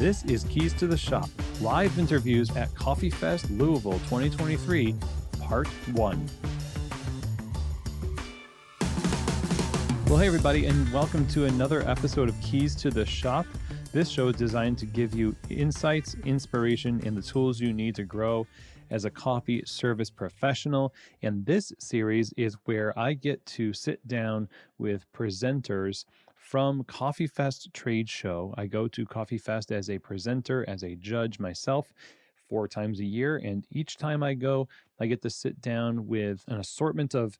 This is Keys to the Shop, live interviews at Coffee Fest Louisville 2023, Part 1. Well, hey everybody, and welcome to another episode of Keys to the Shop. This show is designed to give you insights, inspiration, and the tools you need to grow as a coffee service professional. And this series is where I get to sit down with presenters from Coffee Fest trade show. I go to Coffee Fest as a presenter, as a judge myself, 4 times a year. And each time I go, I get to sit down with an assortment of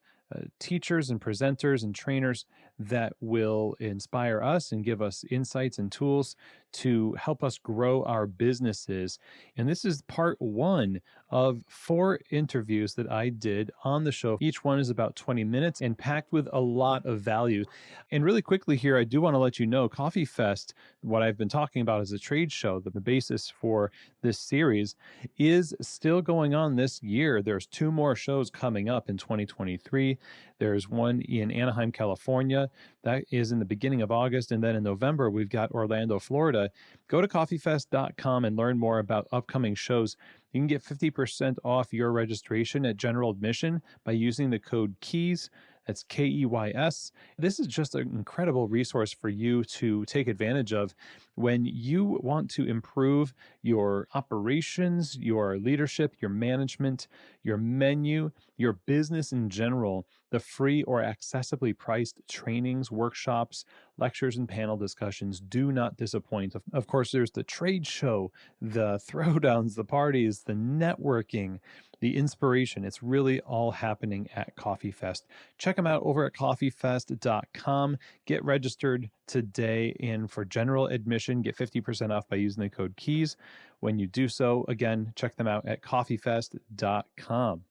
teachers and presenters and trainers that will inspire us and give us insights and tools to help us grow our businesses. And this is part 1 of 4 interviews that I did on the show. Each one is about 20 minutes and packed with a lot of value. And really quickly here, I do want to let you know, Coffee Fest, what I've been talking about as a trade show, the basis for this series, is still going on this year. There's 2 more shows coming up in 2023. There's one in Anaheim, California. That is in the beginning of August. And then in November, we've got Orlando, Florida. Go to coffeefest.com and learn more about upcoming shows. You can get 50% off your registration at general admission by using the code KEYS. That's KEYS. This is just an incredible resource for you to take advantage of when you want to improve your operations, your leadership, your management, your menu, your business in general. The free or accessibly priced trainings, workshops, lectures, and panel discussions do not disappoint. Of course, there's the trade show, the throwdowns, the parties, the networking, the inspiration. It's really all happening at Coffee Fest. Check them out over at coffeefest.com. Get registered today, and for general admission, get 50% off by using the code KEYS. When you do so, again, check them out at coffeefest.com.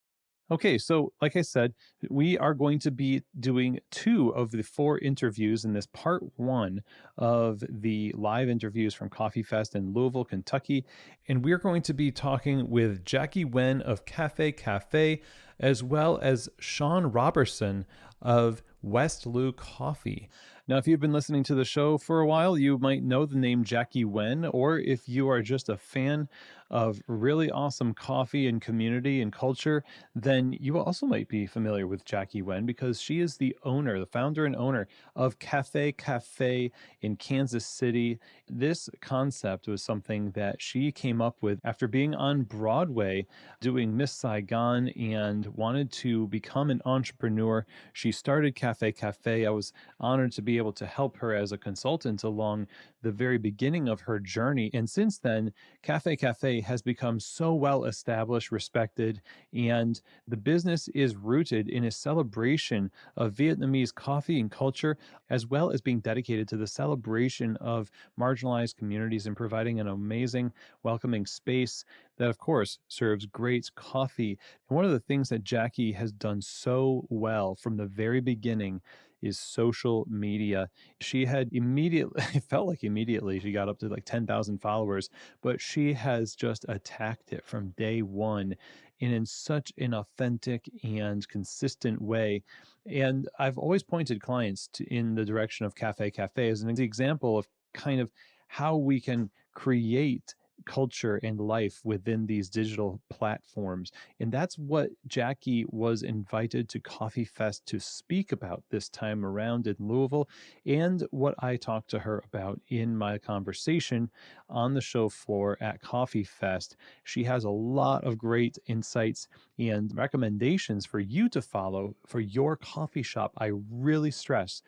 Okay, so like I said, we are going to be doing 2 of the 4 interviews in this part 1 of the live interviews from Coffee Fest in Louisville, Kentucky. And we're going to be talking with Jackie Nguyen of Caphe, as well as Sean Roberson of West Louisville Coffee. Now, if you've been listening to the show for a while, you might know the name Jackie Nguyen, or if you are just a fan of really awesome coffee and community and culture, then you also might be familiar with Jackie Nguyen because she is the owner, the founder and owner of Caphe in Kansas City. This concept was something that she came up with after being on Broadway doing Miss Saigon and wanted to become an entrepreneur. She started Caphe. I was honored to be able to help her as a consultant along the very beginning of her journey. And since then, Caphe has become so well established, respected, and the business is rooted in a celebration of Vietnamese coffee and culture, as well as being dedicated to the celebration of marginalized communities and providing an amazing, welcoming space that, of course, serves great coffee. And one of the things that Jackie has done so well from the very beginning is social media. She had immediately, it felt like immediately, she got up to like 10,000 followers, but she has just attacked it from day one and in such an authentic and consistent way. And I've always pointed clients in the direction of Caphe as an example of kind of how we can create culture and life within these digital platforms. And that's what Jackie was invited to Coffee Fest to speak about this time around in Louisville, and what I talked to her about in my conversation on the show floor at Coffee Fest. She has a lot of great insights and recommendations for you to follow for your coffee shop. I really stress,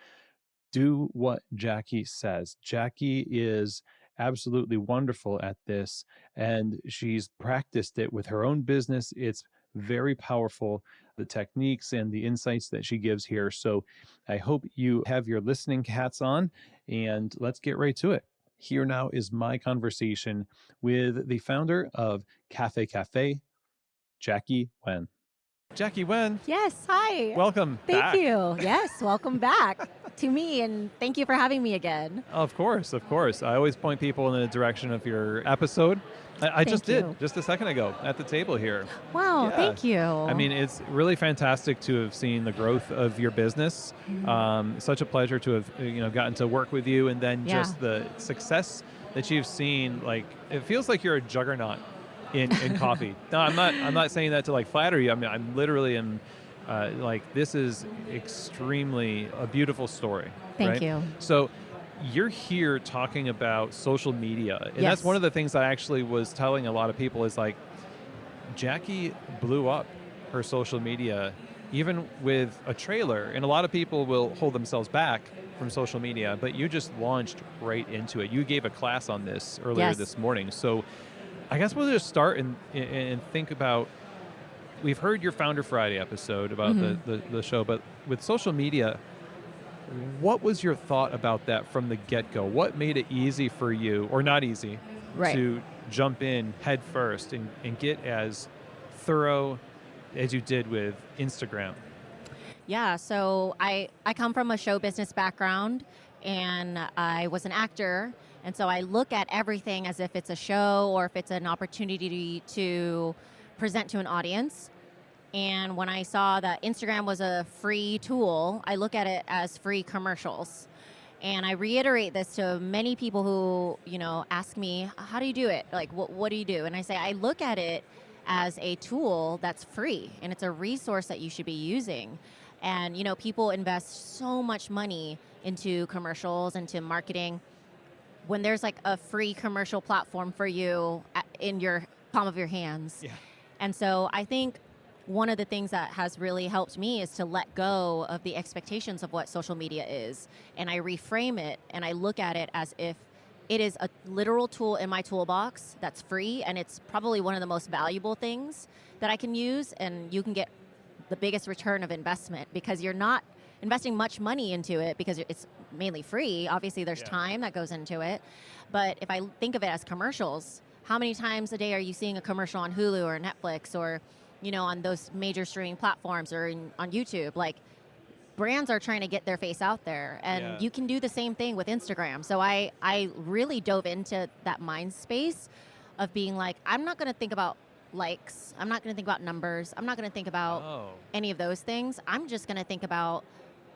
do what Jackie says. Jackie is absolutely wonderful at this, and she's practiced it with her own business. It's very powerful, the techniques and the insights that she gives here. So I hope you have your listening hats on, and let's get right to it. Here now is my conversation with the founder of Caphe, Jackie Nguyen. Jackie Nguyen. Yes, hi. Welcome back. Thank you. Yes, welcome back to me, and thank you for having me again. Of course. I always point people in the direction of your episode. I just did just a second ago at the table here. Wow, Yeah. Thank you. I mean, it's really fantastic to have seen the growth of your business. Such a pleasure to have gotten to work with you, and then just the success that you've seen, like, it feels like you're a juggernaut in coffee. No, I'm not saying that to like flatter you. I mean, I'm literally like, this is extremely a beautiful story, Thank right? you. So you're here talking about social media, and that's Yes. one of the things I actually was telling a lot of people is like, Jackie blew up her social media even with a trailer, and a lot of people will hold themselves back from social media, but you just launched right into it. You gave a class on this earlier Yes. this morning. So I guess we'll just start and think about, we've heard your Founder Friday episode about the show, but with social media, what was your thought about that from the get-go? What made it easy for you, or not easy, Right. to jump in head first and get as thorough as you did with Instagram? Yeah, so I come from a show business background, and I was an actor, and so I look at everything as if it's a show or if it's an opportunity to present to an audience. And when I saw that Instagram was a free tool, I look at it as free commercials. And I reiterate this to many people who, ask me, how do you do it? Like, what do you do? And I say, I look at it as a tool that's free, and it's a resource that you should be using. And, people invest so much money into commercials, into marketing. When there's like a free commercial platform for you in your palm of your hands. Yeah. And so I think one of the things that has really helped me is to let go of the expectations of what social media is. And I reframe it and I look at it as if it is a literal tool in my toolbox that's free, and it's probably one of the most valuable things that I can use, and you can get the biggest return of investment because you're not investing much money into it because it's mainly free. Obviously, there's time that goes into it. But if I think of it as commercials, how many times a day are you seeing a commercial on Hulu or Netflix or, on those major streaming platforms or on YouTube? Like, brands are trying to get their face out there, and you can do the same thing with Instagram. So I really dove into that mind space of being like, I'm not going to think about likes. I'm not going to think about numbers. I'm not going to think about any of those things. I'm just going to think about,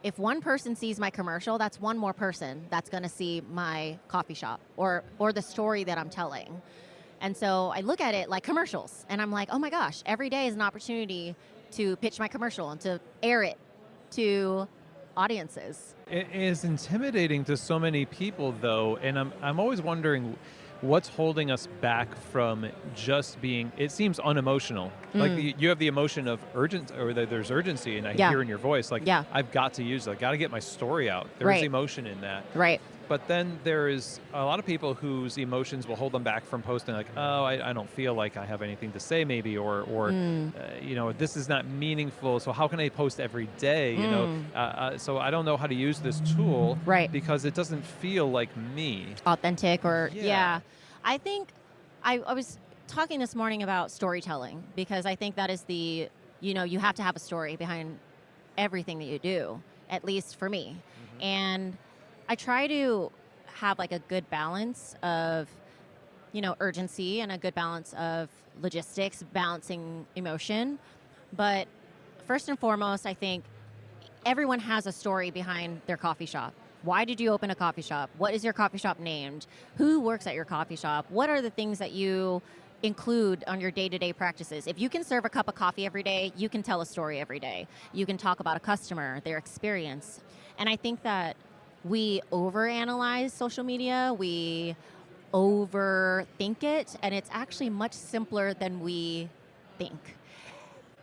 if one person sees my commercial, that's one more person that's going to see my coffee shop or the story that I'm telling. And so I look at it like commercials, and I'm like, oh my gosh, every day is an opportunity to pitch my commercial and to air it to audiences. It is intimidating to so many people, though, and I'm always wondering what's holding us back from just being. It seems unemotional. Like you have the emotion of urgent, or that there's urgency, and I hear in your voice, like, I've got to use it. I got to get my story out. There's emotion in that. Right. But then there's a lot of people whose emotions will hold them back from posting, like, oh, I don't feel like I have anything to say, maybe, or this is not meaningful, so how can I post every day, so I don't know how to use this tool, because it doesn't feel like me. Authentic, or, I think I was talking this morning about storytelling, because I think that is you have to have a story behind everything that you do, at least for me. And I try to have like a good balance of, urgency and a good balance of logistics, balancing emotion. But first and foremost, I think everyone has a story behind their coffee shop. Why did you open a coffee shop? What is your coffee shop named? Who works at your coffee shop? What are the things that you include on your day-to-day practices? If you can serve a cup of coffee every day, you can tell a story every day. You can talk about a customer, their experience. And I think that we overanalyze social media, we overthink it, and it's actually much simpler than we think.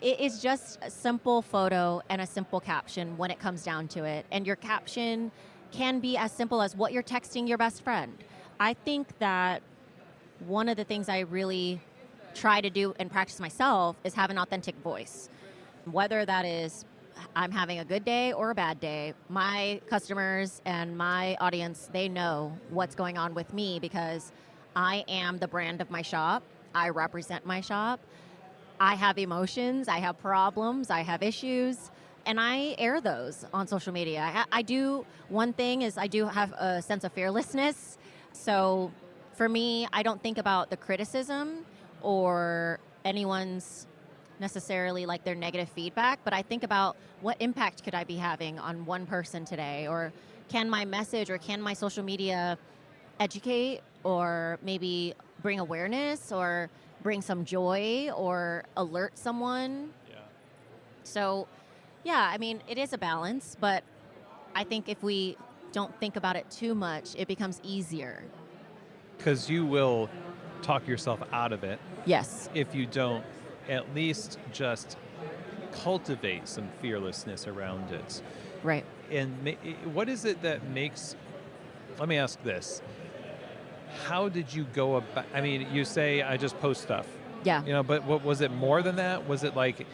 It is just a simple photo and a simple caption when it comes down to it. And your caption can be as simple as what you're texting your best friend. I think that one of the things I really try to do and practice myself is have an authentic voice. Whether that is I'm having a good day or a bad day, my customers and my audience, they know what's going on with me because I am the brand of my shop. I represent my shop. I have emotions, I have problems, I have issues, and I air those on social media. I do, one thing is I do have a sense of fearlessness. So for me, I don't think about the criticism or anyone's necessarily like their negative feedback, but I think about what impact could I be having on one person today, or can my message or can my social media educate or maybe bring awareness or bring some joy or alert someone. Yeah. So, yeah, I mean, it is a balance, but I think if we don't think about it too much, it becomes easier. Because you will talk yourself out of it Yes. if you don't at least just cultivate some fearlessness around it. Right. And what is it that makes, let me ask this. How did you go about, I mean, you say I just post stuff, Yeah. but what was it more than that? Was it like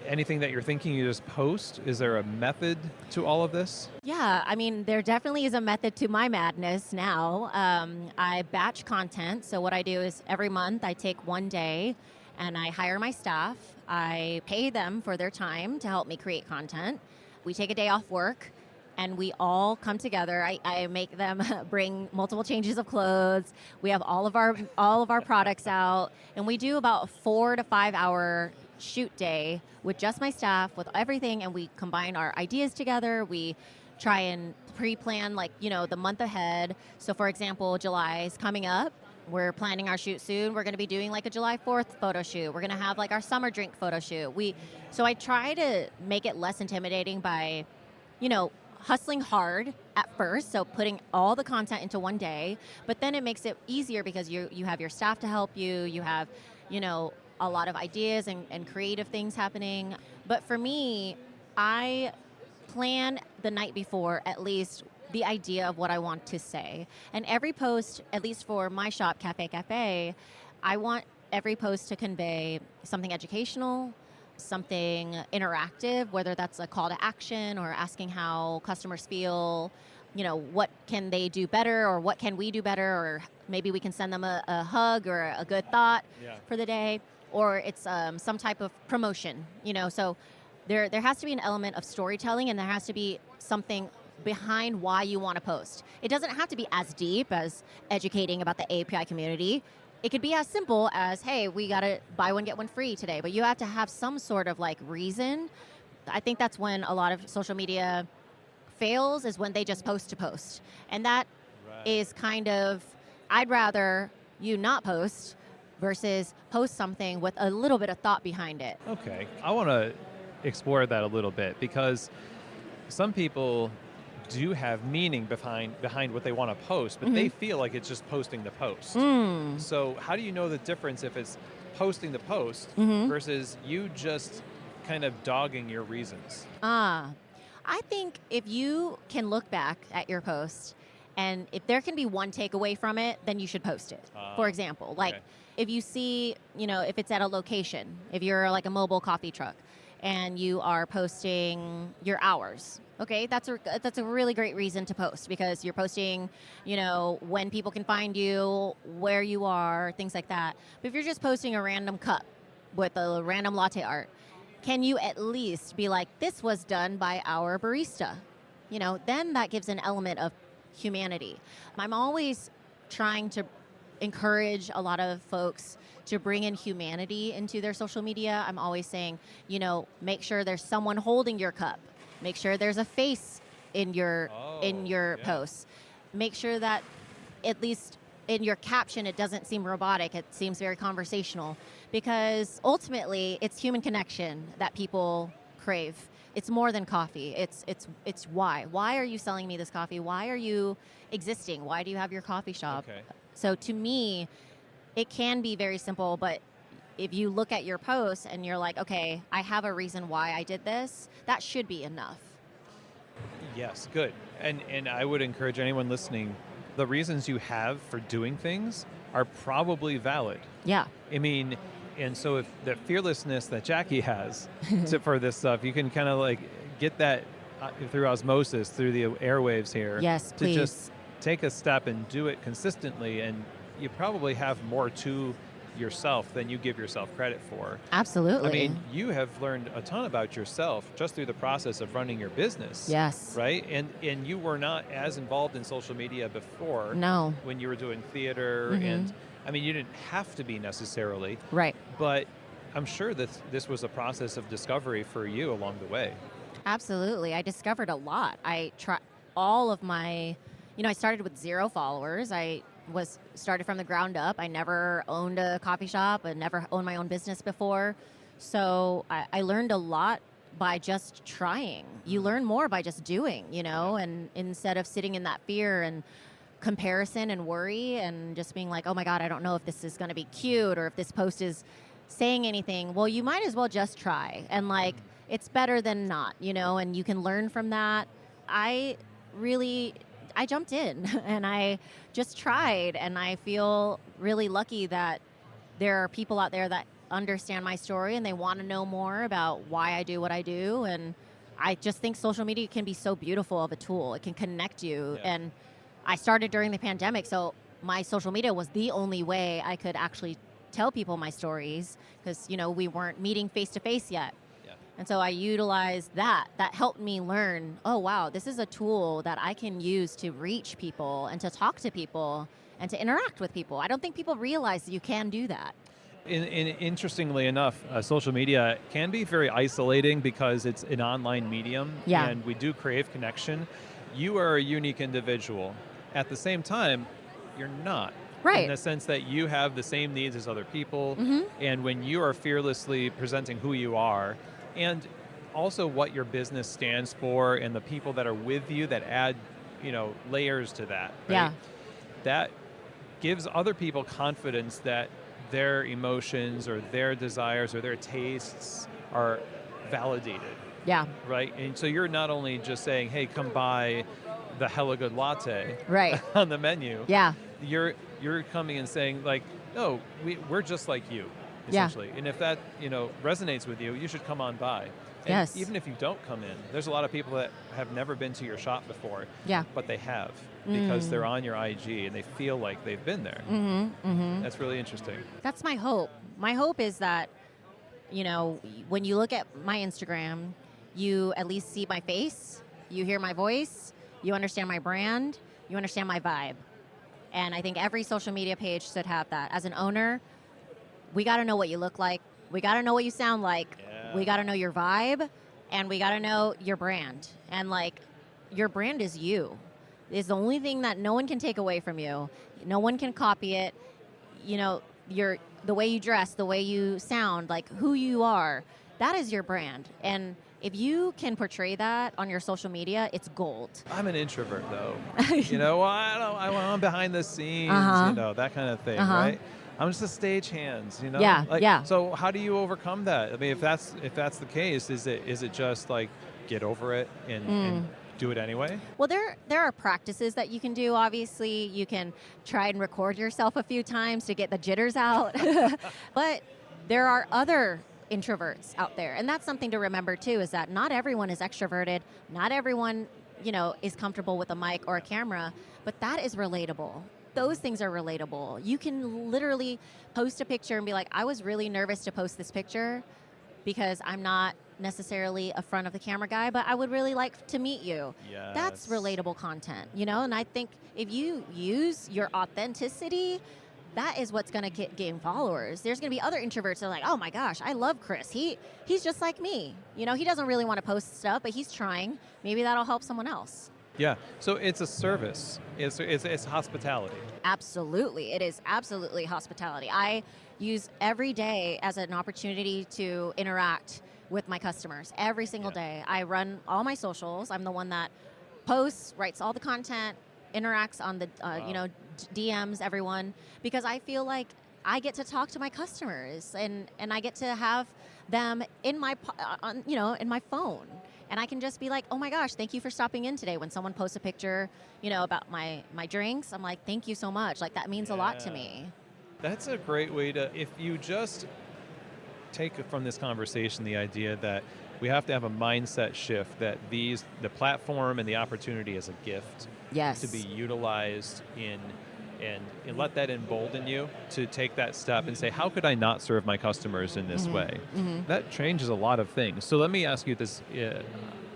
anything that you're thinking you just post? Is there a method to all of this? Yeah, I mean, there definitely is a method to my madness now. I batch content. So, what I do is every month I take one day and I hire my staff. I pay them for their time to help me create content. We take a day off work and we all come together. I make them bring multiple changes of clothes. We have all of our products out, and we do about 4 to 5 hour shoot day with just my staff, with everything, and we combine our ideas together. We try and pre-plan the month ahead. So for example, July is coming up. We're planning our shoot soon. We're going to be doing like a July 4th photo shoot. We're going to have like our summer drink photo shoot. So I try to make it less intimidating by, hustling hard at first, so putting all the content into one day, but then it makes it easier because you have your staff to help you. You have, a lot of ideas and creative things happening. But for me, I plan the night before at least the idea of what I want to say. And every post, at least for my shop, Caphe, I want every post to convey something educational, something interactive, whether that's a call to action or asking how customers feel, what can they do better or what can we do better, or maybe we can send them a hug or a good thought for the day, or it's some type of promotion, so there has to be an element of storytelling, and there has to be something behind why you want to post. It doesn't have to be as deep as educating about the API community. It could be as simple as, hey, we got to buy one, get one free today. But you have to have some sort of reason. I think that's when a lot of social media fails, is when they just post to post. And that is kind of, I'd rather you not post versus post something with a little bit of thought behind it. Okay. I want to explore that a little bit, because some people do have meaning behind what they want to post, but they feel like it's just posting the post. So how do you know the difference if it's posting the post versus you just kind of dogging your reasons? I think if you can look back at your post and if there can be one takeaway from it, then you should post it. For example, if you see, if it's at a location, if you're like a mobile coffee truck and you are posting your hours, okay, that's a really great reason to post, because you're posting, when people can find you, where you are, things like that. But if you're just posting a random cup with a random latte art, can you at least be like, this was done by our barista? Then that gives an element of humanity. I'm always trying to encourage a lot of folks to bring in humanity into their social media. I'm always saying, make sure there's someone holding your cup. Make sure there's a face in your posts. Make sure that at least in your caption it doesn't seem robotic. It seems very conversational, because ultimately it's human connection that people crave. It's more than coffee. It's why. Why are you selling me this coffee? Why are you existing? Why do you have your coffee shop? Okay. So to me, it can be very simple, but if you look at your posts and you're like, okay, I have a reason why I did this, that should be enough. Yes, good. And I would encourage anyone listening, the reasons you have for doing things are probably valid. Yeah. I mean, and so if the fearlessness that Jackie has for this stuff, you can kind of get that through osmosis, through the airwaves here. Yes, please. To just take a step and do it consistently, and you probably have more to yourself than you give yourself credit for. Absolutely. I mean, you have learned a ton about yourself just through the process of running your business. Yes. Right? And you were not as involved in social media before. No. When you were doing theater, and I mean, you didn't have to be necessarily. Right. But I'm sure that this was a process of discovery for you along the way. Absolutely. I discovered a lot. I try all of my, I started with 0 followers. I was started from the ground up. I never owned a coffee shop. I never owned my own business before. So I learned a lot by just trying. You learn more by just doing, and instead of sitting in that fear and comparison and worry and just being like, oh my God, I don't know if this is going to be cute or if this post is saying anything. Well, you might as well just try. And like, it's better than not, and you can learn from that. I jumped in and I just tried, and I feel really lucky that there are people out there that understand my story and they want to know more about why I do what I do. And I just think social media can be so beautiful of a tool. It can connect you. Yeah. And I started during the pandemic, so my social media was the only way I could actually tell people my stories because, we weren't meeting face to face yet. Yeah. And so I utilized that. That helped me learn, oh, wow, this is a tool that I can use to reach people and to talk to people and to interact with people. I don't think people realize that you can do that. Interestingly enough, social media can be very isolating because it's an online medium, and we do crave connection. You are a unique individual. At the same time, you're not. Right. In the sense that you have the same needs as other people, and when you are fearlessly presenting who you are, and also what your business stands for, and the people that are with you that add, layers to that. Right? Yeah. That gives other people confidence that their emotions or their desires or their tastes are validated. Yeah. Right? And so you're not only just saying, hey, come buy the hella good latte right. on the menu. Yeah. You're coming and saying, like, no, we're just like you, essentially. And if that, resonates with you, you should come on by. And yes. even if you don't come in, there's a lot of people that have never been to your shop before, but they have because they're on your IG and they feel like they've been there. That's really interesting. That's my hope. My hope is that, when you look at my Instagram, you at least see my face, you hear my voice, you understand my brand, you understand my vibe. And I think every social media page should have that. As an owner, we got to know what you look like. We got to know what you sound like. Yeah. We got to know your vibe, and we got to know your brand. And like, your brand is you. It's the only thing that no one can take away from you. No one can copy it. The way you dress, the way you sound, like who you are, that is your brand. And if you can portray that on your social media, it's gold. I'm an introvert, though. I'm behind the scenes, that kind of thing, right? I'm just a stagehand, Yeah. So how do you overcome that? I mean, if that's the case, is it just like get over it and do it anyway? Well, there are practices that you can do. Obviously, you can try and record yourself a few times to get the jitters out. But there are other introverts out there, and that's something to remember too, is that not everyone is extroverted. Not everyone, is comfortable with a mic or a camera, but that is relatable. Those things are relatable. You can literally post a picture and be like, I was really nervous to post this picture because I'm not necessarily a front of the camera guy, but I would really like to meet you. Yes. That's relatable content, and I think if you use your authenticity, that is what's going to gain followers. There's going to be other introverts that are like, oh my gosh, I love Chris. He's just like me. He doesn't really want to post stuff, but he's trying. Maybe that'll help someone else. Yeah, so it's a service. It's hospitality. Absolutely. It is absolutely hospitality. I use every day as an opportunity to interact with my customers every single day. I run all my socials. I'm the one that posts, writes all the content, interacts on the, DMs everyone, because I feel like I get to talk to my customers and I get to have them in my, in my phone. And I can just be like, oh my gosh, thank you for stopping in today. When someone posts a picture, about my drinks, I'm like, thank you so much. Like, that means a lot to me. That's a great way to, if you just take from this conversation the idea that we have to have a mindset shift that the platform and the opportunity is a gift. Yes. To be utilized and let that embolden you to take that step and say, how could I not serve my customers in this way? That changes a lot of things. So let me ask you this.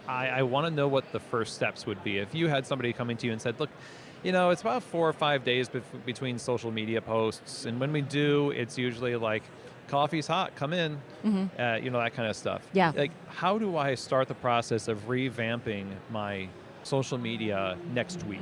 I want to know what the first steps would be. If you had somebody coming to you and said, look, it's about 4 or 5 days between social media posts. And when we do, it's usually like, coffee's hot, come in, that kind of stuff. Yeah. Like, how do I start the process of revamping my social media next week?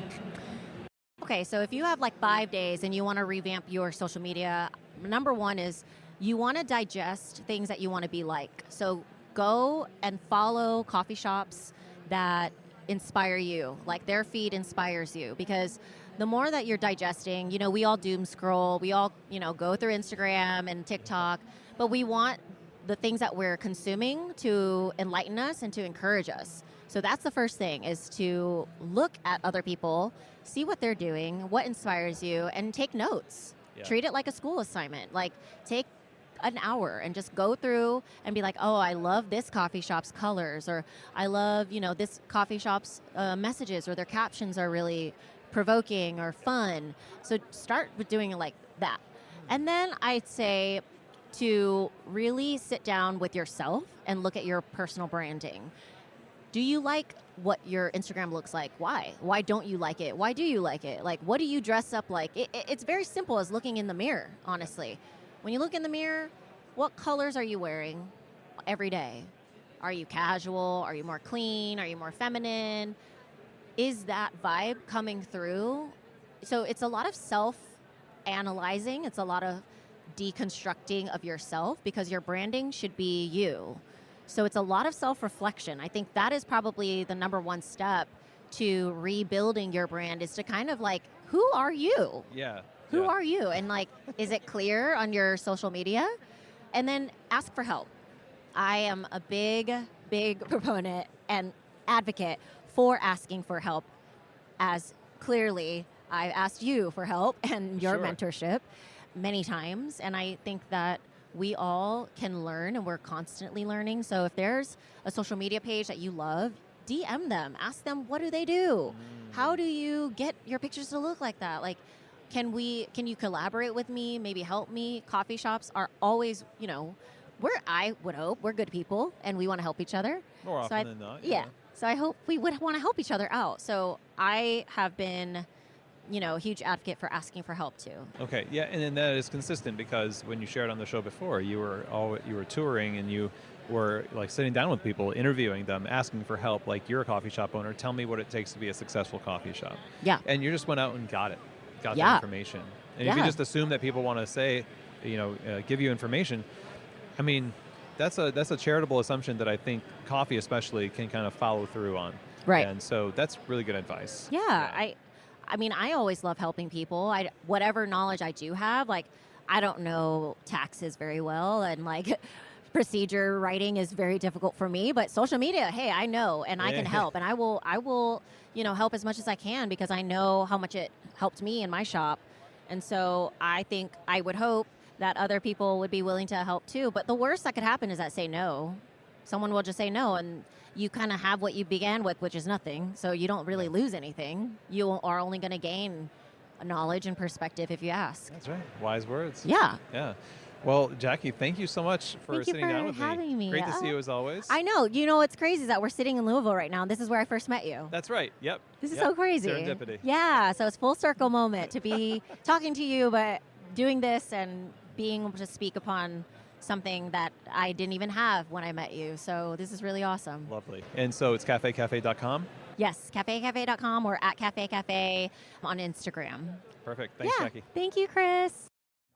Okay, so if you have like 5 days and you want to revamp your social media, number one is you want to digest things that you want to be like. So go and follow coffee shops that inspire you, like their feed inspires you, because the more that you're digesting, we all doom scroll, we all, go through Instagram and TikTok, but we want the things that we're consuming to enlighten us and to encourage us. So that's the first thing, is to look at other people, see what they're doing, what inspires you, and take notes. Yeah. Treat it like a school assignment. Like, take an hour and just go through and be like, oh, I love this coffee shop's colors, or I love, this coffee shop's messages, or their captions are really provoking or fun. So start with doing it like that. And then I'd say to really sit down with yourself and look at your personal branding. Do you like what your Instagram looks like? Why? Why don't you like it? Why do you like it? Like, what do you dress up like? It's very simple as looking in the mirror, honestly. When you look in the mirror, what colors are you wearing every day? Are you casual? Are you more clean? Are you more feminine? Is that vibe coming through? So it's a lot of self-analyzing. It's a lot of deconstructing of yourself, because your branding should be you. So it's a lot of self-reflection. I think that is probably the number one step to rebuilding your brand, is to kind of like, who are you? Yeah. Who are you? And like, is it clear on your social media? And then ask for help. I am a big, big proponent and advocate for asking for help, as clearly I asked you for help and your mentorship many times. And I think that we all can learn, and we're constantly learning. So if there's a social media page that you love, DM them. Ask them, what do they do? How do you get your pictures to look like that? Like, can you collaborate with me? Maybe help me? Coffee shops are always, I would hope we're good people and we want to help each other. More often than not. Yeah. So I hope we would want to help each other out. So I have been, a huge advocate for asking for help too. Okay, yeah, and then that is consistent, because when you shared on the show before, you were touring, and you were like sitting down with people, interviewing them, asking for help. Like, you're a coffee shop owner. Tell me what it takes to be a successful coffee shop. Yeah. And you just went out and got the information. And if you just assume that people want to say, give you information, I mean, that's a charitable assumption that I think coffee especially can kind of follow through on. Right. And so that's really good advice. Yeah. I mean, I always love helping people. Whatever knowledge I do have, like, I don't know taxes very well, and like procedure writing is very difficult for me, but social media, hey, I know, and I can help, and I will, help as much as I can, because I know how much it helped me in my shop. And so I think I would hope that other people would be willing to help too. But the worst that could happen is that say no. Someone will just say no, and you kind of have what you began with, which is nothing. So you don't really lose anything. You are only going to gain knowledge and perspective if you ask. That's right. Wise words. Yeah. Yeah. Well, Jackie, thank you so much for sitting down with me. Thank you for having me. Great to see you as always. I know. What's crazy is that we're sitting in Louisville right now, and this is where I first met you. That's right. Yep. This is so crazy. Serendipity. Yeah. So it's full circle moment to be talking to you, but doing this and being able to speak upon something that I didn't even have when I met you. So this is really awesome. Lovely. And so it's cafecafe.com? Yes, cafecafe.com or at cafecafe on Instagram. Perfect. Thanks, Jackie. Thank you, Chris.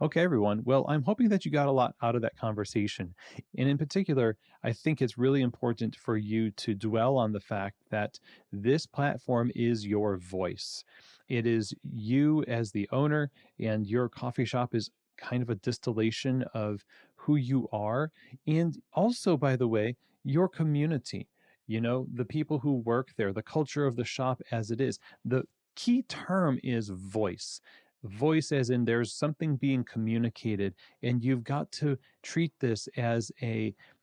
Okay, everyone. Well, I'm hoping that you got a lot out of that conversation. And in particular, I think it's really important for you to dwell on the fact that this platform is your voice. It is you as the owner, and your coffee shop is kind of a distillation of who you are. And also, by the way, your community, the people who work there, the culture of the shop as it is. The key term is voice. Voice as in there's something being communicated, and you've got to treat this as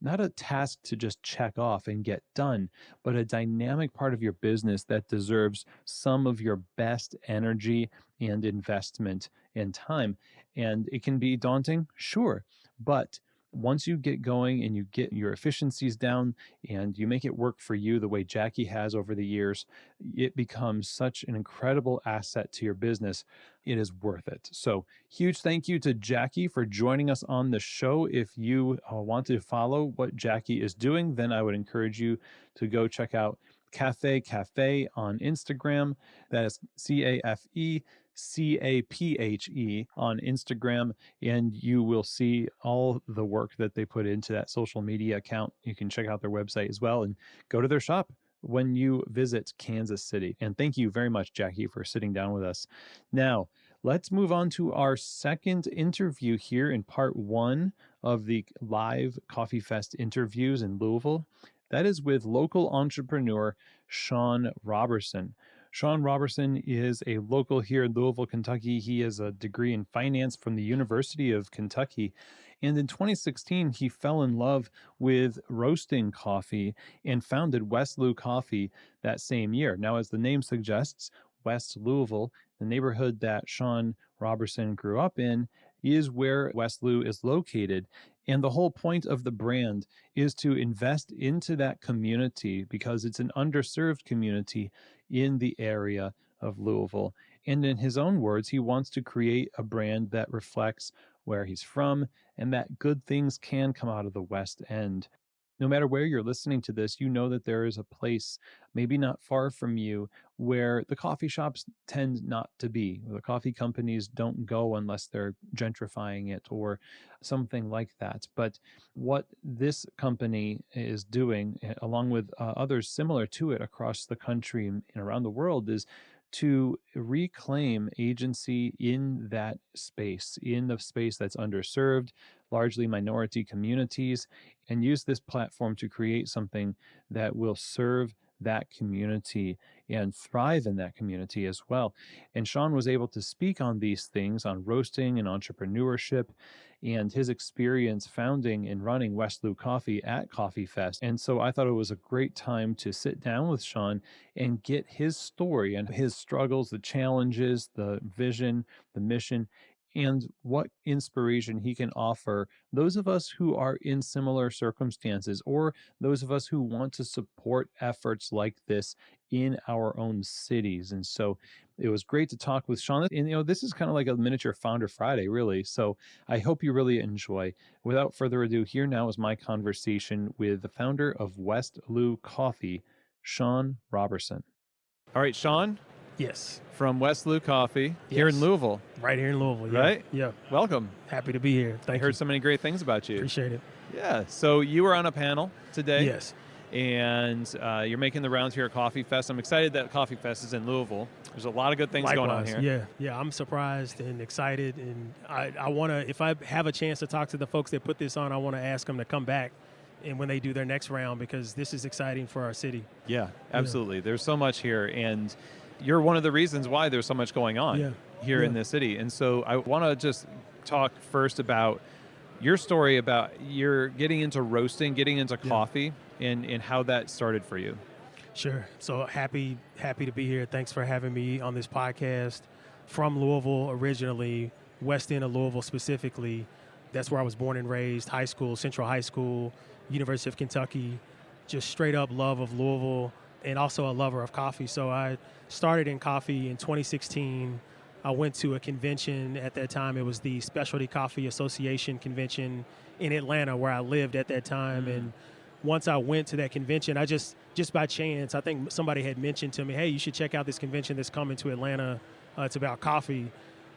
not a task to just check off and get done, but a dynamic part of your business that deserves some of your best energy and investment and time. And it can be daunting, sure, but once you get going and you get your efficiencies down and you make it work for you the way Jackie has over the years, it becomes such an incredible asset to your business. It is worth it. So huge thank you to Jackie for joining us on the show. If you want to follow what Jackie is doing, then I would encourage you to go check out Caphe Cafe on Instagram. That is Cafe Caphe on Instagram, and you will see all the work that they put into that social media account. You can check out their website as well and go to their shop when you visit Kansas City. And thank you very much, Jackie, for sitting down with us. Now, let's move on to our second interview here in part one of the live Coffee Fest interviews in Louisville. That is with local entrepreneur Sean Roberson. Sean Roberson is a local here in Louisville, Kentucky. He has a degree in finance from the University of Kentucky. And in 2016, he fell in love with roasting coffee and founded West Lou Coffee that same year. Now, as the name suggests, West Louisville, the neighborhood that Sean Roberson grew up in, is where West Lou is located. And the whole point of the brand is to invest into that community because it's an underserved community in the area of Louisville. And in his own words, he wants to create a brand that reflects where he's from and that good things can come out of the West End. No matter where you're listening to this, you know that there is a place, maybe not far from you, where the coffee shops tend not to be, where the coffee companies don't go unless they're gentrifying it or something like that. But what this company is doing, along with others similar to it across the country and around the world, is to reclaim agency in that space, in the space that's underserved, largely minority communities, and use this platform to create something that will serve that community and thrive in that community as well. And Sean was able to speak on these things, on roasting and entrepreneurship, and his experience founding and running West Lou Coffee at Coffee Fest. And so I thought it was a great time to sit down with Sean and get his story and his struggles, the challenges, the vision, the mission, and what inspiration he can offer those of us who are in similar circumstances or those of us who want to support efforts like this in our own cities. And so it was great to talk with Sean. And, this is kind of like a miniature Founder Friday, really. So I hope you really enjoy. Without further ado, here now is my conversation with the founder of West Lou Coffee, Sean Roberson. All right, Sean. Yes. From West Lou Coffee here in Louisville. Right here in Louisville, yeah. Right? Yeah. Welcome. Happy to be here. Thank you. I heard so many great things about you. Appreciate it. Yeah. So you were on a panel today. Yes. And you're making the rounds here at Coffee Fest. I'm excited that Coffee Fest is in Louisville. There's a lot of good things going on here. Yeah. I'm surprised and excited. And I want to, if I have a chance to talk to the folks that put this on, I want to ask them to come back and when they do their next round, because this is exciting for our city. Yeah, absolutely. Yeah. There's so much here. And you're one of the reasons why there's so much going on here in the city. And so I want to just talk first about your story about your getting into roasting, getting into coffee, and how that started for you. Sure. So happy to be here. Thanks for having me on this podcast. From Louisville originally, West End of Louisville specifically. That's where I was born and raised, high school, Central High School, University of Kentucky, just straight up love of Louisville, and also a lover of coffee. So I started in coffee in 2016. I went to a convention at that time. It was the Specialty Coffee Association convention in Atlanta, where I lived at that time. And once I went to that convention, I just by chance, I think somebody had mentioned to me, hey, you should check out this convention that's coming to Atlanta. It's about coffee.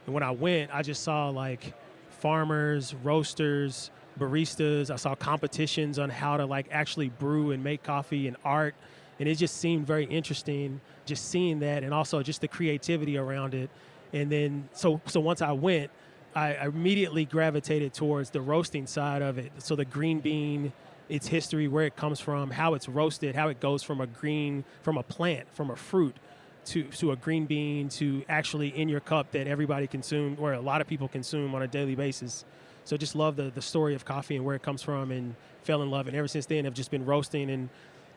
And when I went, I just saw like farmers, roasters, baristas. I saw competitions on how to like actually brew and make coffee, and art. And it just seemed very interesting just seeing that, and also just the creativity around it. And then, so once I went, I immediately gravitated towards the roasting side of it. So the green bean, its history, where it comes from, how it's roasted, how it goes from a plant, from a fruit, to a green bean, to actually in your cup that everybody consumes, or a lot of people consume on a daily basis. So just love the story of coffee and where it comes from, and fell in love. And ever since then, I've just been roasting and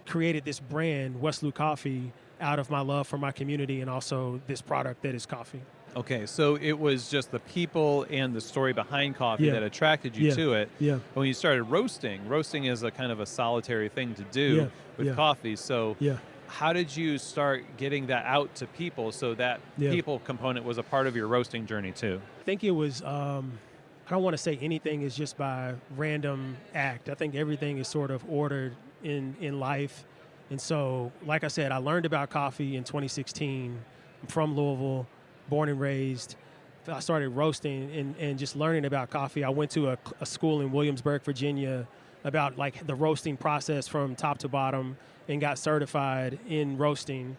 created this brand, West Lou Coffee, out of my love for my community and also this product that is coffee. Okay, so it was just the people and the story behind coffee that attracted you to it. Yeah. When you started roasting is a kind of a solitary thing to do with coffee. So how did you start getting that out to people so that people component was a part of your roasting journey too? I think it was, I don't want to say anything is just by random act. I think everything is sort of ordered in life. And so, like I said, I learned about coffee in 2016. I'm from Louisville. born and raised. I started roasting and just learning about coffee. I went to a school in Williamsburg, Virginia, about like the roasting process from top to bottom, and got certified in roasting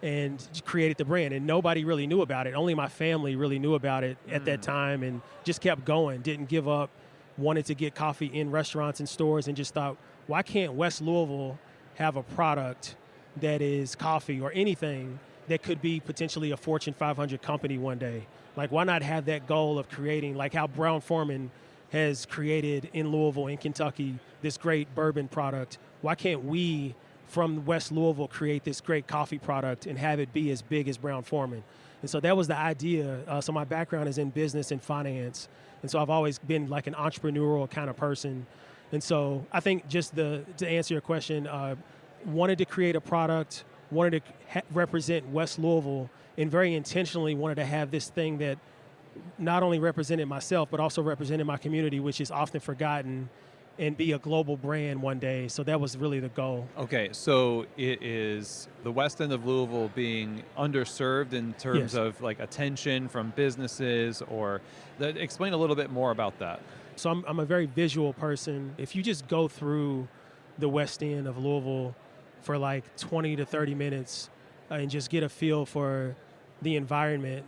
and created the brand. And nobody really knew about it. Only my family really knew about it at that time, and just kept going, didn't give up, wanted to get coffee in restaurants and stores, and just thought, why can't West Louisville have a product that is coffee or anything that could be potentially a Fortune 500 company one day? Like, why not have that goal of creating, like how Brown-Forman has created in Louisville, in Kentucky, this great bourbon product? Why can't we, from West Louisville, create this great coffee product and have it be as big as Brown-Forman? And so that was the idea. So my background is in business and finance. And so I've always been like an entrepreneurial kind of person. And so I think just to answer your question, wanted to create a product, wanted to represent West Louisville, and very intentionally wanted to have this thing that not only represented myself, but also represented my community, which is often forgotten, and be a global brand one day. So that was really the goal. Okay, so it is the west end of Louisville being underserved in terms of like attention from businesses, or explain a little bit more about that. So I'm a very visual person. If you just go through the west end of Louisville for like 20 to 30 minutes and just get a feel for the environment,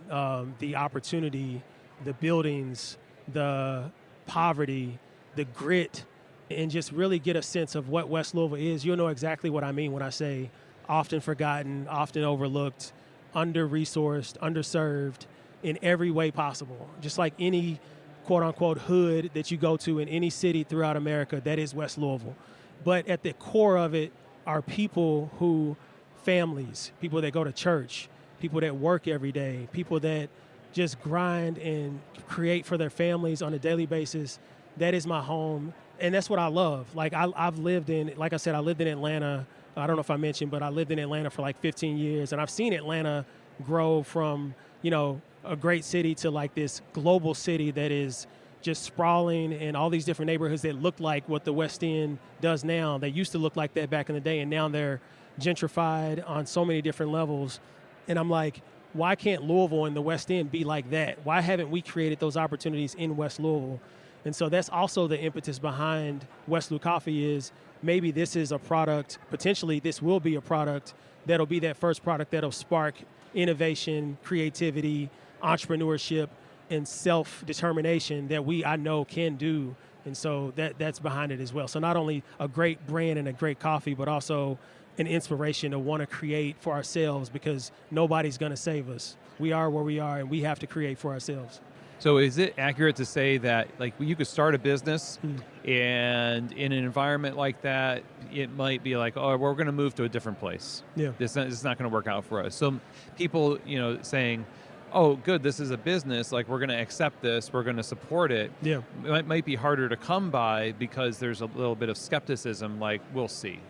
the opportunity, the buildings, the poverty, the grit, and just really get a sense of what West Louisville is, you'll know exactly what I mean when I say often forgotten, often overlooked, under-resourced, underserved in every way possible. Just like any quote-unquote hood that you go to in any city throughout America, that is West Louisville. But at the core of it are people who, families, people that go to church, people that work every day, people that just grind and create for their families on a daily basis. That is my home, and that's what I love. Like I've lived in, like I said, I lived in Atlanta. I don't know if I mentioned, but I lived in Atlanta for like 15 years, and I've seen Atlanta grow from, a great city to like this global city that is just sprawling, and all these different neighborhoods that look like what the West End does now. They used to look like that back in the day, and now they're gentrified on so many different levels. And I'm like, why can't Louisville and the West End be like that? Why haven't we created those opportunities in West Louisville? And so that's also the impetus behind West Lou Coffee is maybe this is a product, potentially this will be a product that'll be that first product that'll spark innovation, creativity, entrepreneurship, and self-determination that I know can do. And so that's behind it as well. So not only a great brand and a great coffee, but also an inspiration to want to create for ourselves, because nobody's going to save us. We are where we are, and we have to create for ourselves. So is it accurate to say that like you could start a business and in an environment like that, it might be like, oh, we're going to move to a different place. Yeah. This is not going to work out for us. So people, saying, oh, good, this is a business, like we're going to accept this, we're going to support it. Yeah. It might be harder to come by because there's a little bit of skepticism, like we'll see.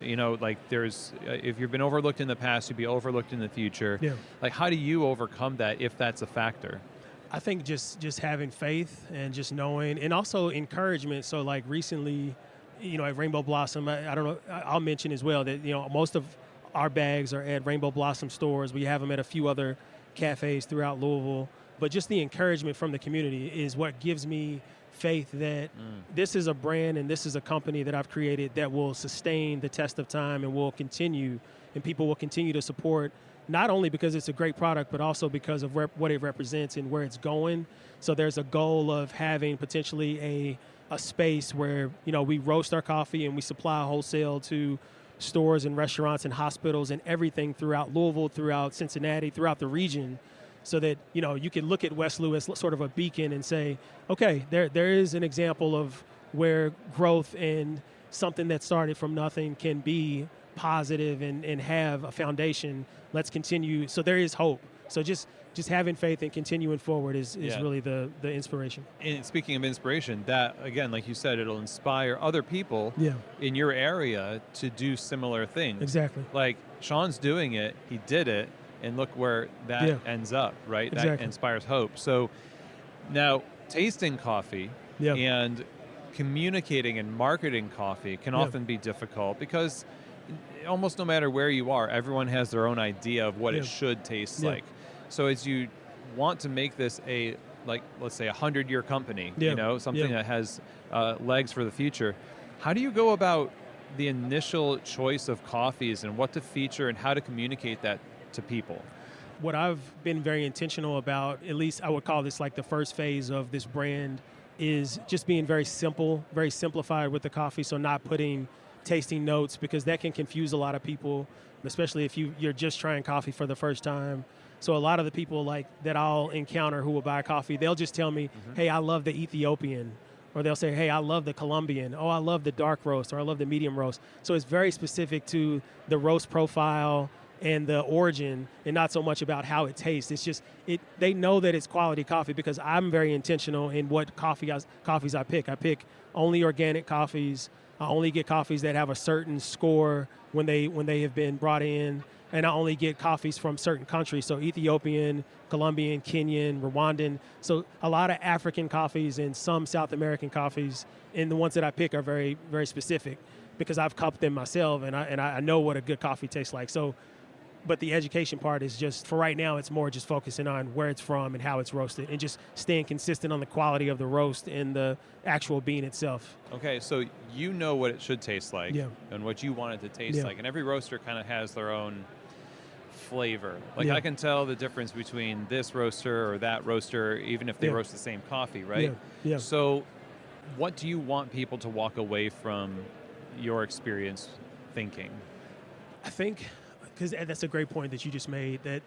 Like there's, if you've been overlooked in the past, you'll be overlooked in the future. Yeah. Like how do you overcome that if that's a factor? I think just having faith and just knowing, and also encouragement. So like recently, at Rainbow Blossom, I don't know, I'll mention as well that, most of our bags are at Rainbow Blossom stores. We have them at a few other cafes throughout Louisville. But just the encouragement from the community is what gives me faith that this is a brand and this is a company that I've created that will sustain the test of time and will continue, and people will continue to support, not only because it's a great product, but also because of what it represents and where it's going. So there's a goal of having potentially a space where, we roast our coffee and we supply wholesale to stores and restaurants and hospitals and everything throughout Louisville, throughout Cincinnati, throughout the region, so that, you can look at West Louis as sort of a beacon and say, okay, there is an example of where growth and something that started from nothing can be positive and have a foundation. Let's continue. So there is hope. So just having faith and continuing forward is really the inspiration. And speaking of inspiration, that, again, like you said, it'll inspire other people in your area to do similar things. Exactly. Like Sean's doing it, he did it, and look where that ends up, right? Exactly. That inspires hope. So now tasting coffee and communicating and marketing coffee can often be difficult because almost no matter where you are, everyone has their own idea of what it should taste like. So as you want to make this a, like, let's say 100-year company, something that has legs for the future. How do you go about the initial choice of coffees and what to feature and how to communicate that to people? What I've been very intentional about, at least I would call this like the first phase of this brand, is just being very simple, very simplified with the coffee. So not putting tasting notes, because that can confuse a lot of people, especially if you're just trying coffee for the first time. So a lot of the people like that I'll encounter who will buy coffee, they'll just tell me, hey, I love the Ethiopian. Or they'll say, hey, I love the Colombian. Oh, I love the dark roast, or I love the medium roast. So it's very specific to the roast profile and the origin, and not so much about how it tastes. It's just, they know that it's quality coffee because I'm very intentional in what coffees I pick. I pick only organic coffees. I only get coffees that have a certain score when they have been brought in. And I only get coffees from certain countries, so Ethiopian, Colombian, Kenyan, Rwandan. So a lot of African coffees and some South American coffees, and the ones that I pick are very, very specific because I've cupped them myself, and I know what a good coffee tastes like. So, but the education part is just, for right now, it's more just focusing on where it's from and how it's roasted, and just staying consistent on the quality of the roast and the actual bean itself. Okay, so you know what it should taste like and what you want it to taste like, and every roaster kind of has their own flavor. Like I can tell the difference between this roaster or that roaster, even if they roast the same coffee, right? Yeah. So what do you want people to walk away from your experience thinking? I think, because that's a great point that you just made, that,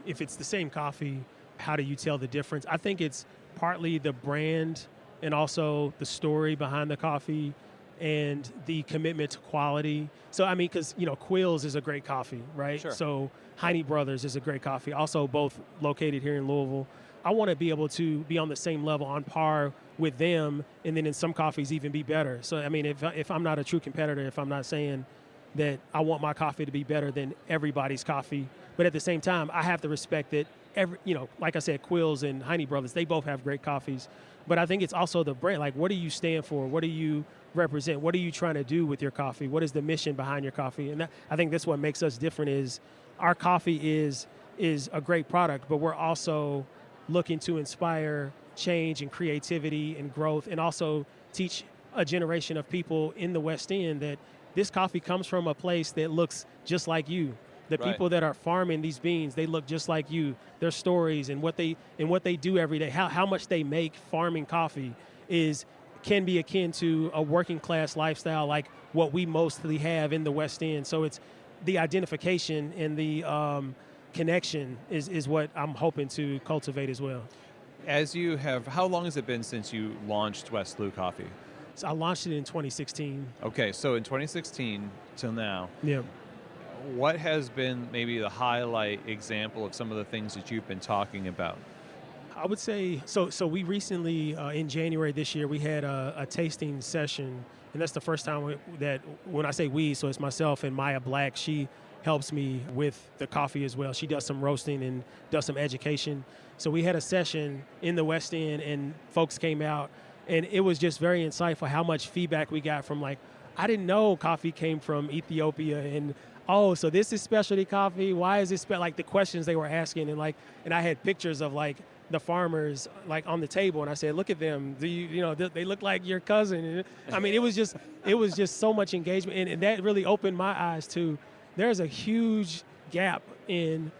if it's the same coffee, how do you tell the difference? I think it's partly the brand and also the story behind the coffee and the commitment to quality. So, I mean, because, Quills is a great coffee, right? Sure. So Heine Brothers is a great coffee, also both located here in Louisville. I want to be able to be on the same level, on par with them, and then in some coffees even be better. So, I mean, if I'm not a true competitor, if I'm not saying that I want my coffee to be better than everybody's coffee, but at the same time, I have to respect that like I said, Quills and Heine Brothers, they both have great coffees. But I think it's also the brand. Like, what do you stand for? What do you represent? What are you trying to do with your coffee? What is the mission behind your coffee? And I think that's what makes us different. Is our coffee is a great product, but we're also looking to inspire change and creativity and growth, and also teach a generation of people in the West End that this coffee comes from a place that looks just like you. The people that are farming these beans, they look just like you. Their stories and what they do every day, how much they make farming coffee can be akin to a working class lifestyle like what we mostly have in the West End. So it's the identification and the connection is what I'm hoping to cultivate as well. How long has it been since you launched West Lou Coffee? So I launched it in 2016. Okay, so in 2016 till now. Yeah. What has been maybe the highlight example of some of the things that you've been talking about? I would say, so we recently, in January this year, we had a tasting session, and that's the first time that when I say we, so it's myself and Maya Black. She helps me with the coffee as well. She does some roasting and does some education. So we had a session in the West End, and folks came out, and it was just very insightful how much feedback we got from, like, I didn't know coffee came from Ethiopia, and oh, so this is specialty coffee. Why is this like the questions they were asking, and I had pictures of like the farmers like on the table, and I said, look at them. They look like your cousin. And, I mean, it was just so much engagement, and that really opened my eyes to there's a huge gap in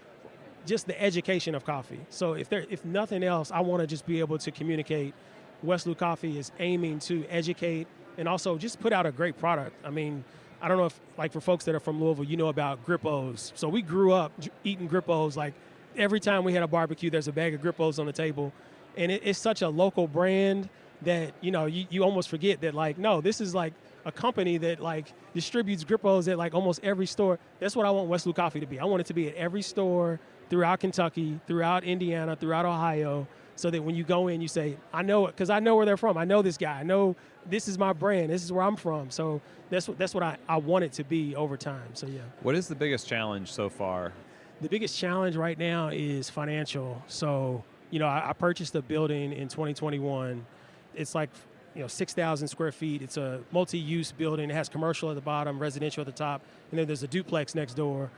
just the education of coffee. So if nothing else, I want to just be able to communicate. West Lou Coffee is aiming to educate and also just put out a great product. I mean, I don't know if, like, for folks that are from Louisville, you know about Grippos. So we grew up eating Grippos. Like, every time we had a barbecue, there's a bag of Grippos on the table. And it's such a local brand that, you almost forget that, like, no, this is, like, a company that, like, distributes Grippos at, like, almost every store. That's what I want West Lou Coffee to be. I want it to be at every store throughout Kentucky, throughout Indiana, throughout Ohio, so that when you go in, you say, I know it, because I know where they're from. I know this guy. I know this is my brand. This is where I'm from. So that's what I want it to be over time. So, yeah. What is the biggest challenge so far? The biggest challenge right now is financial. So, I purchased a building in 2021. It's like, 6,000 square feet. It's a multi-use building. It has commercial at the bottom, residential at the top, and then there's a duplex next door.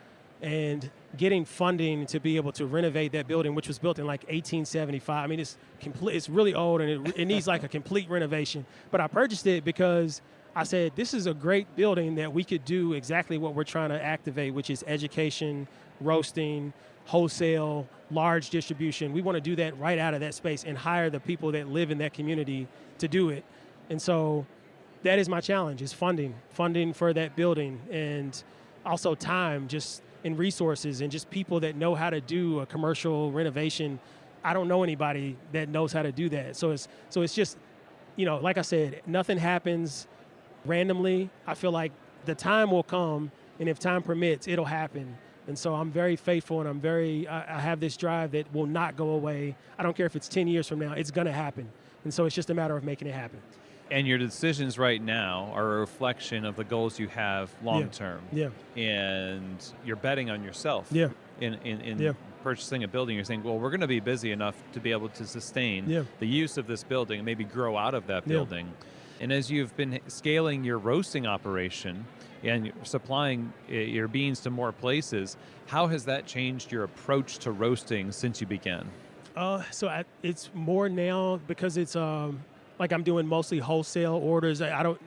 and getting funding to be able to renovate that building, which was built in like 1875. I mean, it's complete. It's really old, and it needs like a complete renovation. But I purchased it because I said, this is a great building that we could do exactly what we're trying to activate, which is education, roasting, wholesale, large distribution. We want to do that right out of that space and hire the people that live in that community to do it. And so that is my challenge, is funding for that building, and also time, just in resources, and just people that know how to do a commercial renovation. I don't know anybody that knows how to do that. So it's just, like I said, nothing happens randomly. I feel like the time will come, and if time permits, it'll happen. And so I'm very faithful, and I have this drive that will not go away. I don't care if it's 10 years from now, it's going to happen. And so it's just a matter of making it happen. And your decisions right now are a reflection of the goals you have long term. Yeah. And you're betting on yourself. Yeah. In purchasing a building, you're saying, well, we're going to be busy enough to be able to sustain the use of this building and maybe grow out of that building. And as you've been scaling your roasting operation and supplying your beans to more places, how has that changed your approach to roasting since you began? It's more now because it's like I'm doing mostly wholesale orders.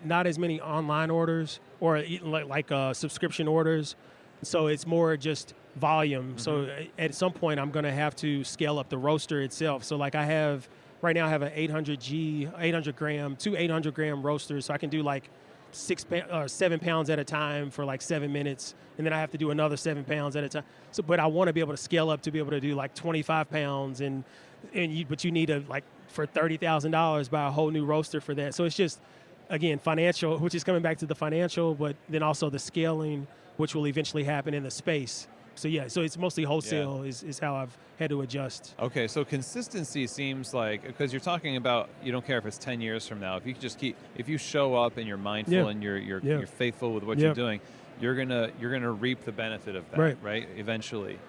Not as many online orders or like subscription orders. So it's more just volume. Mm-hmm. So at some point I'm going to have to scale up the roaster itself. So like right now I have an 800 gram, two 800 gram roasters. So I can do like 7 pounds at a time for like 7 minutes. And then I have to do another 7 pounds at a time. But I want to be able to scale up to be able to do like 25 pounds but you need for $30,000 buy a whole new roaster for that. So it's just, again, financial, which is coming back to the financial, but then also the scaling, which will eventually happen in the space. So so it's mostly wholesale is how I've had to adjust. Okay, so consistency seems like, because you're talking about, you don't care if it's 10 years from now, if you just if you show up and you're mindful and you're faithful with what you're doing, you're gonna reap the benefit of that, right? Eventually.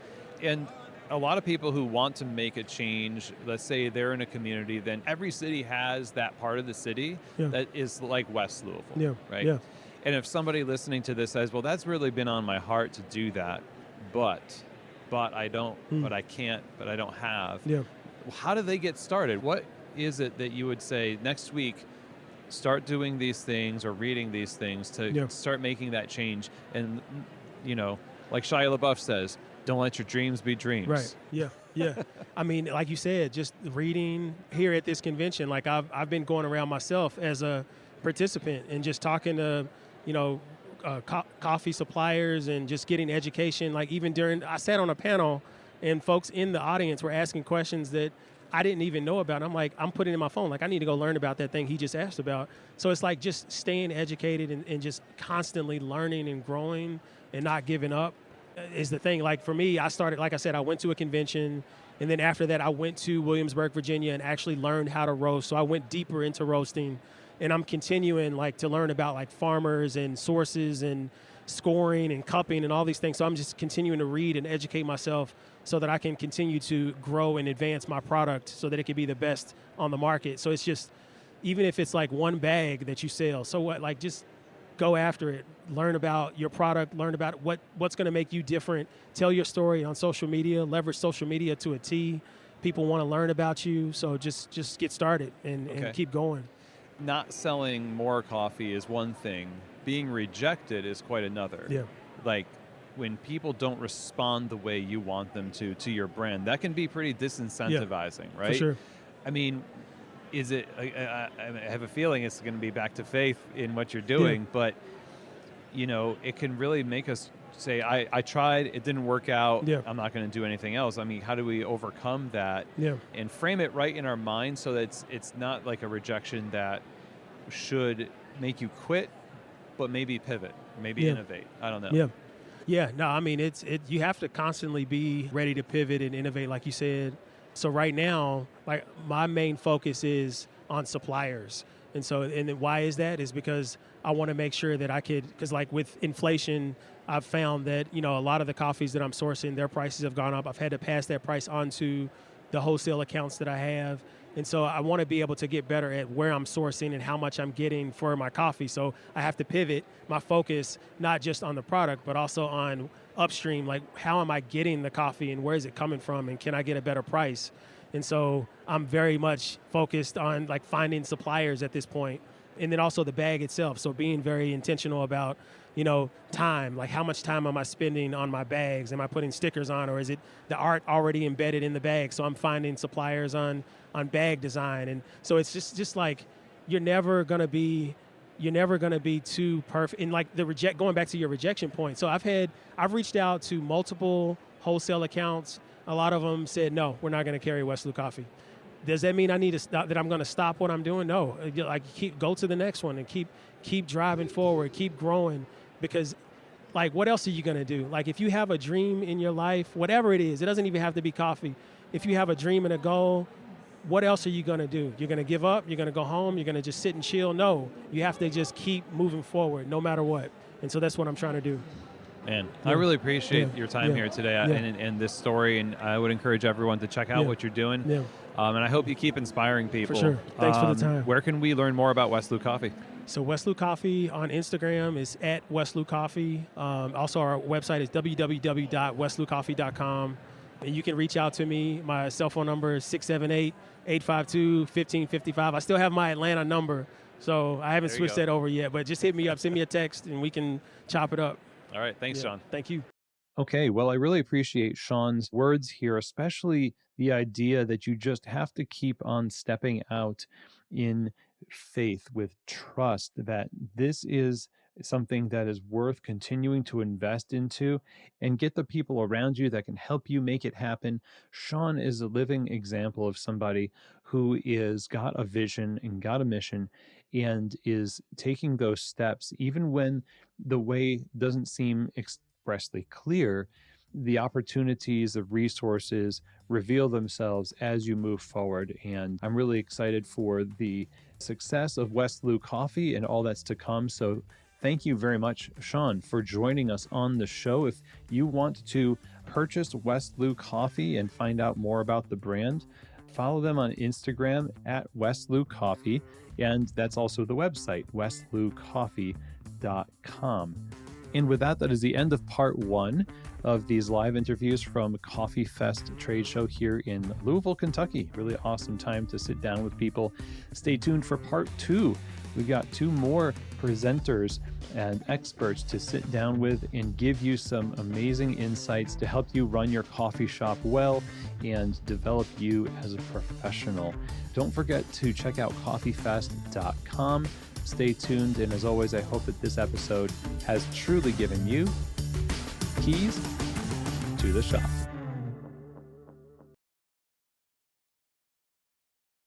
And a lot of people who want to make a change, let's say they're in a community, then every city has that part of the city that is like West Louisville, right? Yeah. And if somebody listening to this says, well, that's really been on my heart to do that, but I don't, but I can't, but I don't have. Yeah. How do they get started? What is it that you would say next week, start doing these things or reading these things to start making that change? And, like Shia LaBeouf says, don't let your dreams be dreams. Right. Yeah. I mean, like you said, just reading here at this convention, like I've been going around myself as a participant and just talking to, coffee suppliers and just getting education. Like even I sat on a panel and folks in the audience were asking questions that I didn't even know about. I'm like, I'm putting in my phone, like I need to go learn about that thing he just asked about. So it's like just staying educated and just constantly learning and growing and not giving up is the thing. Like for me, I started, like I said, I went to a convention, and then after that I went to Williamsburg, Virginia, and actually learned how to roast. So I went deeper into roasting, and I'm continuing to learn about farmers and sources and scoring and cupping and all these things. So I'm just continuing to read and educate myself so that I can continue to grow and advance my product so that it can be the best on the market. So it's just, even if it's one bag that you sell, so what, just go after it. Learn about your product, learn about what's going to make you different. Tell your story on social media, leverage social media to a T. People want to learn about you, so just get started and keep going. Not selling more coffee is one thing. Being rejected is quite another. Yeah. Like when people don't respond the way you want them to your brand, that can be pretty disincentivizing, right? For sure. I mean, is it? I have a feeling it's going to be back to faith in what you're doing, but it can really make us say, I tried, it didn't work out, I'm not going to do anything else. I mean, how do we overcome that and frame it right in our mind so that it's not like a rejection that should make you quit, but maybe pivot, maybe innovate. I don't know. Yeah. No, I mean, you have to constantly be ready to pivot and innovate, like you said. So right now, my main focus is on suppliers. And then why is that? Is because I want to make sure that because with inflation, I've found that, a lot of the coffees that I'm sourcing, their prices have gone up. I've had to pass that price on to the wholesale accounts that I have. And so I want to be able to get better at where I'm sourcing and how much I'm getting for my coffee. So I have to pivot my focus, not just on the product, but also on upstream, like how am I getting the coffee and where is it coming from and can I get a better price? And so I'm very much focused on like finding suppliers at this point, and then also the bag itself. So being very intentional about, time, like how much time am I spending on my bags? Am I putting stickers on, or is it the art already embedded in the bag? So I'm finding suppliers on bag design. And so it's just like, you're never going to be too perfect. And like going back to your rejection point. So I've reached out to multiple wholesale accounts. A lot of them said, no, we're not going to carry West Louisville coffee. Does that mean I need to stop, that I'm going to stop what I'm doing? No, like go to the next one and keep driving forward, keep growing, because like, what else are you going to do? Like if you have a dream in your life, whatever it is, it doesn't even have to be coffee. If you have a dream and a goal, what else are you going to do? You're going to give up? You're going to go home? You're going to just sit and chill? No, you have to just keep moving forward no matter what. And so that's what I'm trying to do. Man, I really appreciate your time here today and this story, and I would encourage everyone to check out what you're doing. Yeah. And I hope you keep inspiring people. For sure. Thanks for the time. Where can we learn more about West Louisville Coffee? So West Louisville Coffee on Instagram is at West Louisville Coffee. Also, our website is www.westlouisvillecoffee.com. And you can reach out to me. My cell phone number is 678-852-1555. I still have my Atlanta number, so I haven't switched that over yet. But just hit me up, send me a text, and we can chop it up. All right. Thanks, Sean. Thank you. Okay. Well, I really appreciate Sean's words here, especially the idea that you just have to keep on stepping out in faith with trust that this is something that is worth continuing to invest into and get the people around you that can help you make it happen. Sean is a living example of somebody who is got a vision and got a mission and is taking those steps, even when the way doesn't seem expressly clear. The opportunities, the resources reveal themselves as you move forward. And I'm really excited for the success of West Louisville Coffee and all that's to come. So thank you very much, Sean, for joining us on the show. If you want to purchase West Louisville Coffee and find out more about the brand, follow them on Instagram at West Louisville Coffee. And that's also the website, westlouisvillecoffee.com. And with that, that is the end of part one of these live interviews from Coffee Fest trade show here in Louisville, Kentucky. Really awesome time to sit down with people. Stay tuned for part two. We got two more presenters and experts to sit down with and give you some amazing insights to help you run your coffee shop well and develop you as a professional. Don't forget to check out coffeefest.com. Stay tuned, and as always, I hope that this episode has truly given you keys to the shop.